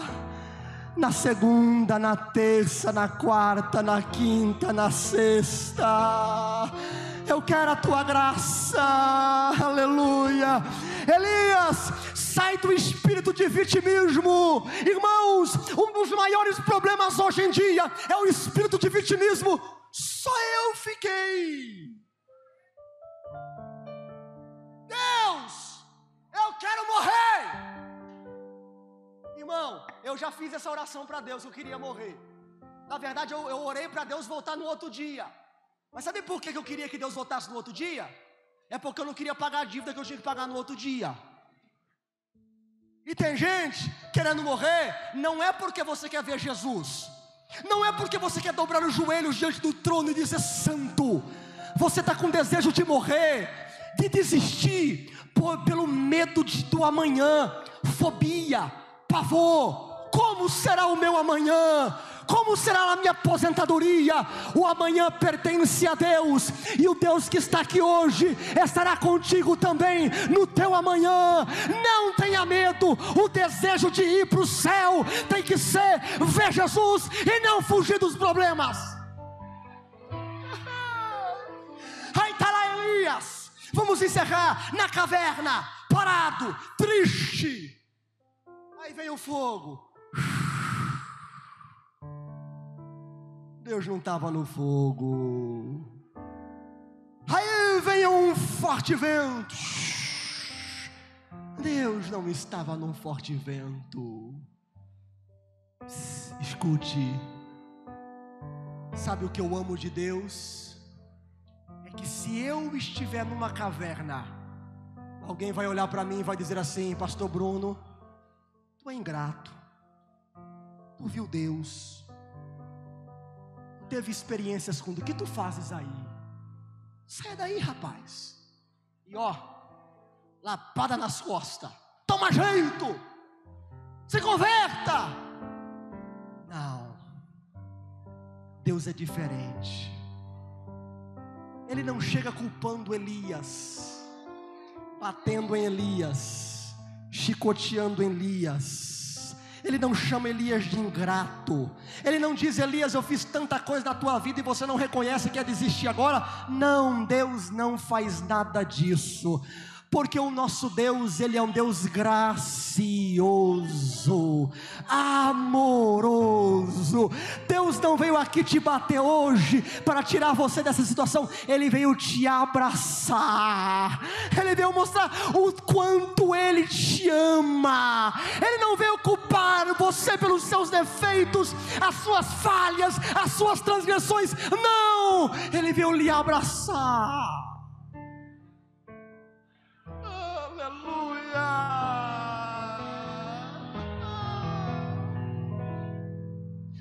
Na segunda, na terça, na quarta, na quinta, na sexta, eu quero a tua graça, aleluia. Elias, sai do espírito de vitimismo. Irmãos, um dos maiores problemas hoje em dia é o espírito de vitimismo. Só eu fiquei. Deus, eu quero morrer. Irmão, eu já fiz essa oração para Deus, eu queria morrer. Na verdade eu orei para Deus voltar no outro dia. Mas sabe por que eu queria que Deus voltasse no outro dia? É porque eu não queria pagar a dívida que eu tinha que pagar no outro dia. E tem gente querendo morrer, não é porque você quer ver Jesus, não é porque você quer dobrar os joelhos diante do trono e dizer santo. Você está com desejo de morrer, de desistir, pelo medo do amanhã, fobia, pavor. Como será o meu amanhã? Como será a minha aposentadoria? O amanhã pertence a Deus, e o Deus que está aqui hoje estará contigo também no teu amanhã. Não tenha medo. O desejo de ir para o céu tem que ser ver Jesus e não fugir dos problemas. Aí está lá Elias, vamos encerrar, na caverna, parado, triste. Aí vem o fogo. Deus não estava no fogo. Aí vem um forte vento. Deus não estava num forte vento. Escute. Sabe o que eu amo de Deus? É que se eu estiver numa caverna, alguém vai olhar para mim e vai dizer assim: Pastor Bruno, tu é ingrato, tu viu Deus, tu teve experiências com o que tu fazes aí, sai daí, rapaz, e ó, lapada nas costas, toma jeito, se converta. Não, Deus é diferente. Ele não chega culpando Elias, batendo em Elias, chicoteando Elias. Ele não chama Elias de ingrato. Ele não diz: Elias, eu fiz tanta coisa na tua vida e você não reconhece, quer desistir agora? Não, Deus não faz nada disso. porque o nosso Deus, Ele é um Deus gracioso, amoroso. Deus não veio aqui te bater hoje para tirar você dessa situação, Ele veio te abraçar, Ele veio mostrar o quanto Ele te ama. Ele não veio culpar você pelos seus defeitos, as suas falhas, as suas transgressões, não, Ele veio lhe abraçar. Aleluia.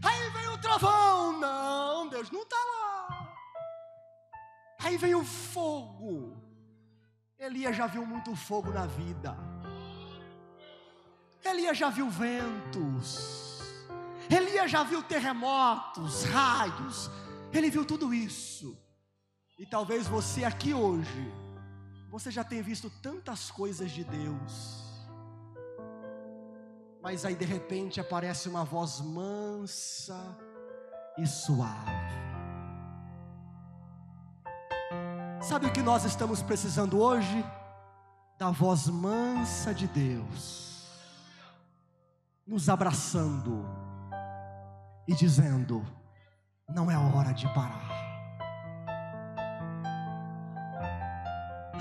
Aí vem o trovão, não, Deus não está lá. Aí vem o fogo. Elias já viu muito fogo na vida. Elias já viu ventos. Elias já viu terremotos, raios. Ele viu tudo isso. E talvez você aqui hoje, você já tenha visto tantas coisas de Deus, mas aí de repente aparece uma voz mansa e suave. Sabe o que nós estamos precisando hoje? Da voz mansa de Deus, nos abraçando e dizendo: não é hora de parar.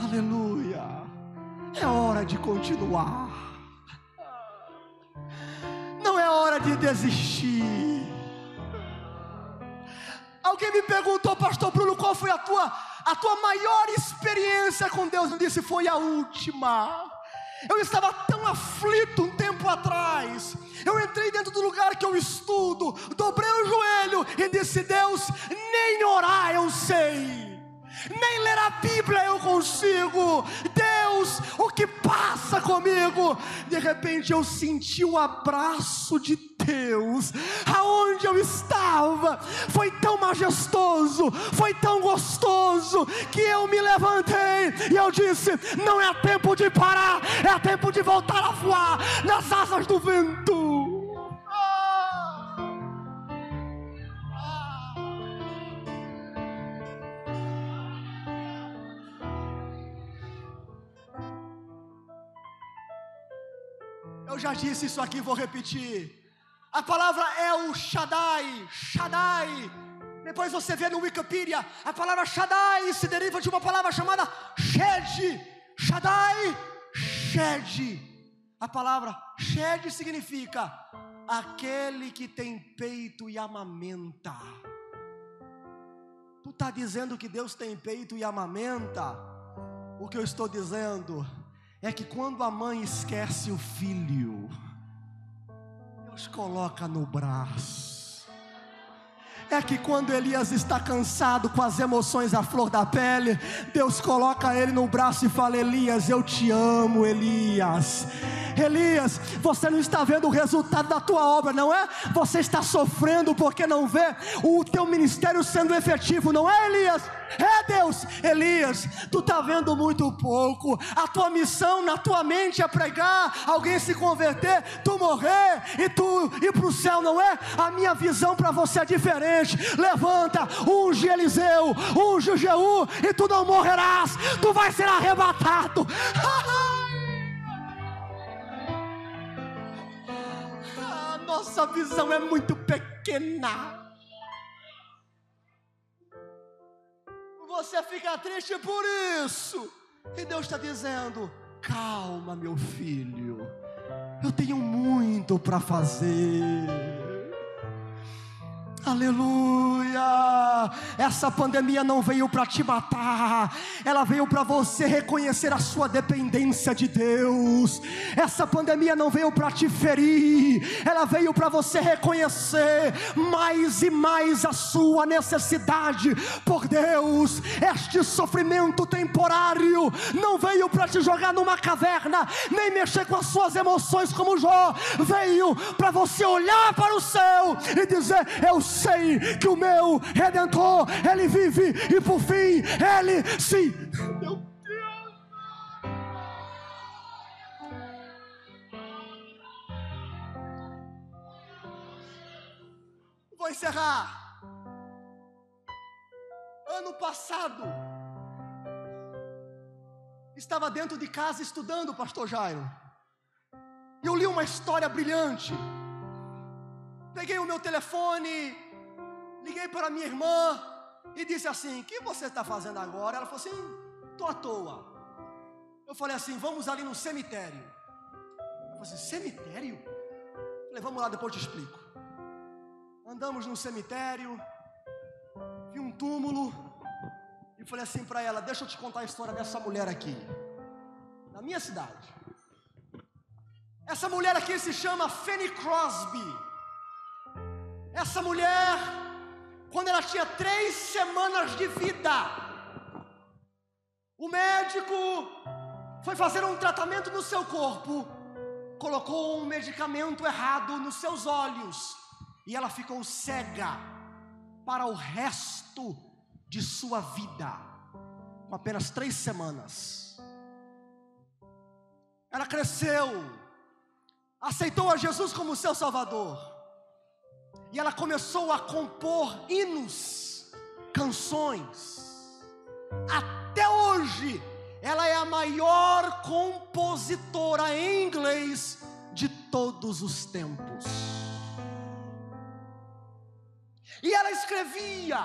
Aleluia, é hora de continuar, não é hora de desistir. Alguém me perguntou: pastor Bruno, qual foi a tua maior experiência com Deus? Eu disse: foi a última. Eu estava tão aflito um tempo atrás, eu entrei dentro do lugar que eu estudo, dobrei o joelho e disse: Deus, nem orar eu sei, nem ler a Bíblia eu consigo. Deus, o que passa comigo? De repente eu senti o abraço de Deus, aonde eu estava, foi tão majestoso, foi tão gostoso, que eu me levantei e eu disse: não é tempo de parar, é tempo de voltar a voar nas asas do vento. Eu já disse isso aqui, vou repetir. A palavra é o Shaddai, Shaddai. Depois você vê no Wikipedia, a palavra Shaddai se deriva de uma palavra chamada Shed. Shaddai, Shed. A palavra Shed significa aquele que tem peito e amamenta. Tu está dizendo que Deus tem peito e amamenta? O que eu estou dizendo é que quando a mãe esquece o filho, Deus coloca no braço. É que quando Elias está cansado, com as emoções à flor da pele, Deus coloca ele no braço e fala: Elias, eu te amo, Elias. Elias, você não está vendo o resultado da tua obra, não é? Você está sofrendo porque não vê o teu ministério sendo efetivo, não é, Elias? É, Deus. Elias, tu está vendo muito pouco. A tua missão na tua mente é pregar, alguém se converter, tu morrer e tu ir para o céu, não é? A minha visão para você é diferente. Levanta, unge Eliseu, unge Jeú, e tu não morrerás, tu vais ser arrebatado. Nossa visão é muito pequena. Você fica triste por isso. E Deus está dizendo: calma, meu filho, eu tenho muito para fazer. Aleluia. Essa pandemia não veio para te matar, ela veio para você reconhecer a sua dependência de Deus. Essa pandemia não veio para te ferir, ela veio para você reconhecer mais e mais a sua necessidade por Deus. Este sofrimento temporário não veio para te jogar numa caverna, nem mexer com as suas emoções como Jó. Veio para você olhar para o céu e dizer: eu sei que o meu Redentor, Ele vive, e por fim, Ele se... Meu Deus! Vou encerrar. Ano passado, estava dentro de casa estudando, pastor Jairo. Eu li uma história brilhante. Peguei o meu telefone, liguei para minha irmã e disse assim: o que você está fazendo agora? Ela falou assim: estou à toa. Eu falei assim: vamos ali no cemitério. Ela falou assim: cemitério? Eu falei: vamos lá, depois eu te explico. Andamos no cemitério, vi um túmulo e falei assim para ela: deixa eu te contar a história dessa mulher aqui, na minha cidade. Essa mulher aqui se chama Fanny Crosby. Essa mulher, quando ela tinha 3 semanas de vida, o médico foi fazer um tratamento no seu corpo, colocou um medicamento errado nos seus olhos e ela ficou cega para o resto de sua vida, com apenas 3 semanas. Ela cresceu, aceitou a Jesus como seu Salvador, e ela começou a compor hinos, canções. Até hoje, ela é a maior compositora em inglês de todos os tempos. E ela escrevia,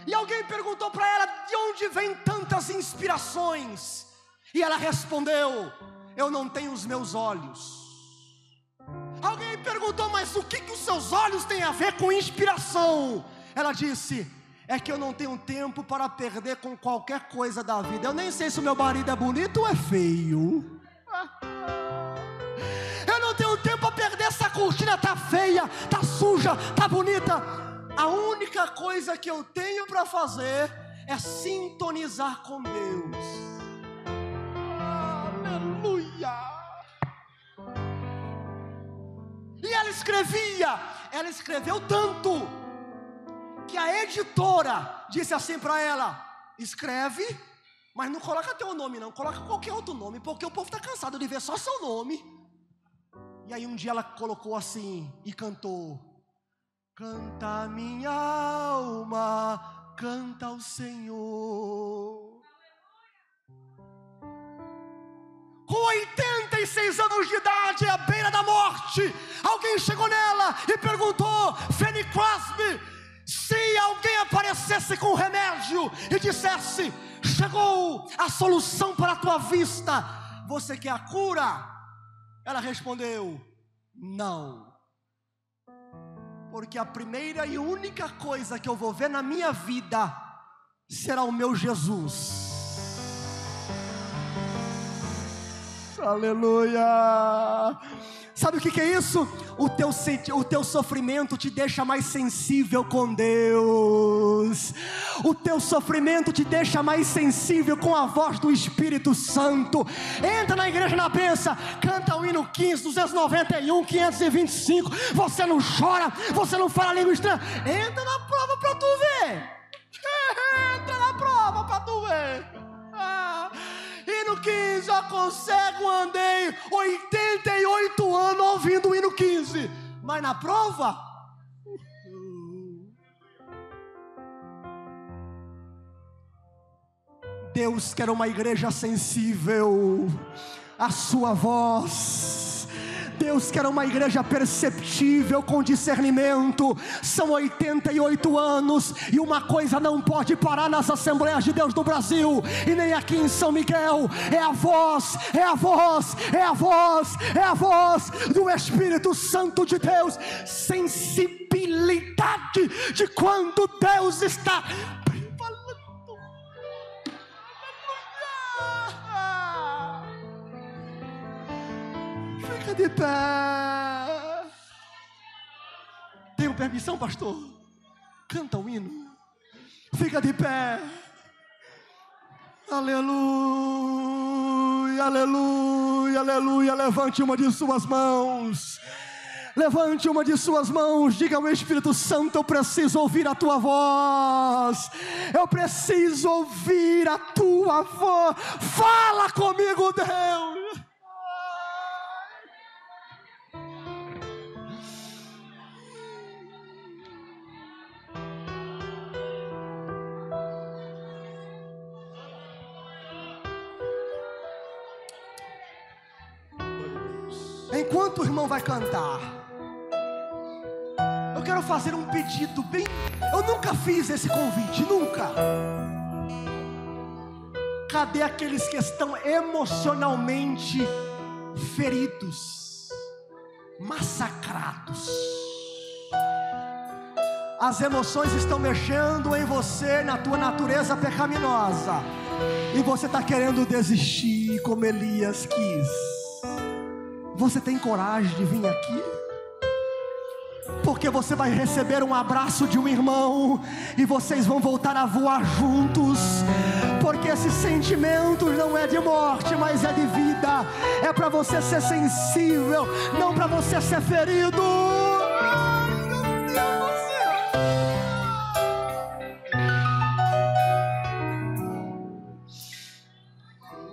e alguém perguntou para ela: de onde vem tantas inspirações? E ela respondeu: eu não tenho os meus olhos. Alguém perguntou: mas o que os seus olhos têm a ver com inspiração? Ela disse: é que eu não tenho tempo para perder com qualquer coisa da vida. Eu nem sei se o meu marido é bonito ou é feio. Eu não tenho tempo para perder, essa cortina tá feia, tá suja, tá bonita. A única coisa que eu tenho para fazer é sintonizar com Deus. Aleluia! E ela escreveu tanto, que a editora disse assim para ela: escreve, mas não coloca teu nome não, coloca qualquer outro nome, porque o povo está cansado de ver só seu nome. E aí um dia ela colocou assim e cantou: canta minha alma, canta ao Senhor. Com 86 anos de idade, à beira da morte, alguém chegou nela e perguntou: Fanny Crosby, se alguém aparecesse com remédio e dissesse: chegou a solução para a tua vista, você quer a cura? Ela respondeu: não, porque a primeira e única coisa que eu vou ver na minha vida será o meu Jesus. Aleluia! Sabe o que é isso? O teu sofrimento te deixa mais sensível com Deus. O teu sofrimento te deixa mais sensível com a voz do Espírito Santo. Entra na igreja na benção, canta o hino 15, 291, 525. Você não chora, você não fala língua estranha. Entra na prova para tu ver. Entra na prova para tu ver. Hino 15, eu consigo, andei 88 anos ouvindo o hino 15, mas na prova, Deus quer uma igreja sensível à sua voz. Deus quer uma igreja perceptível, com discernimento. São 88 anos e uma coisa não pode parar nas Assembleias de Deus do Brasil e nem aqui em São Miguel: é a voz, é a voz, é a voz, é a voz do Espírito Santo de Deus. Sensibilidade de quando Deus está falando. Fica de pé. Tenho permissão, pastor? Canta o hino. Fica de pé. Aleluia, aleluia, aleluia. Levante uma de suas mãos. Levante uma de suas mãos. Diga ao Espírito Santo: eu preciso ouvir a tua voz. Eu preciso ouvir a tua voz. Fala comigo, Deus. enquanto o irmão vai cantar, eu quero fazer um pedido bem... Eu nunca fiz esse convite, nunca. Cadê aqueles que estão emocionalmente feridos, massacrados? As emoções estão mexendo em você, na tua natureza pecaminosa, e você está querendo desistir como Elias quis. Você tem coragem de vir aqui? Porque você vai receber um abraço de um irmão e vocês vão voltar a voar juntos. Porque esse sentimento não é de morte, mas é de vida. É para você ser sensível, não para você ser ferido.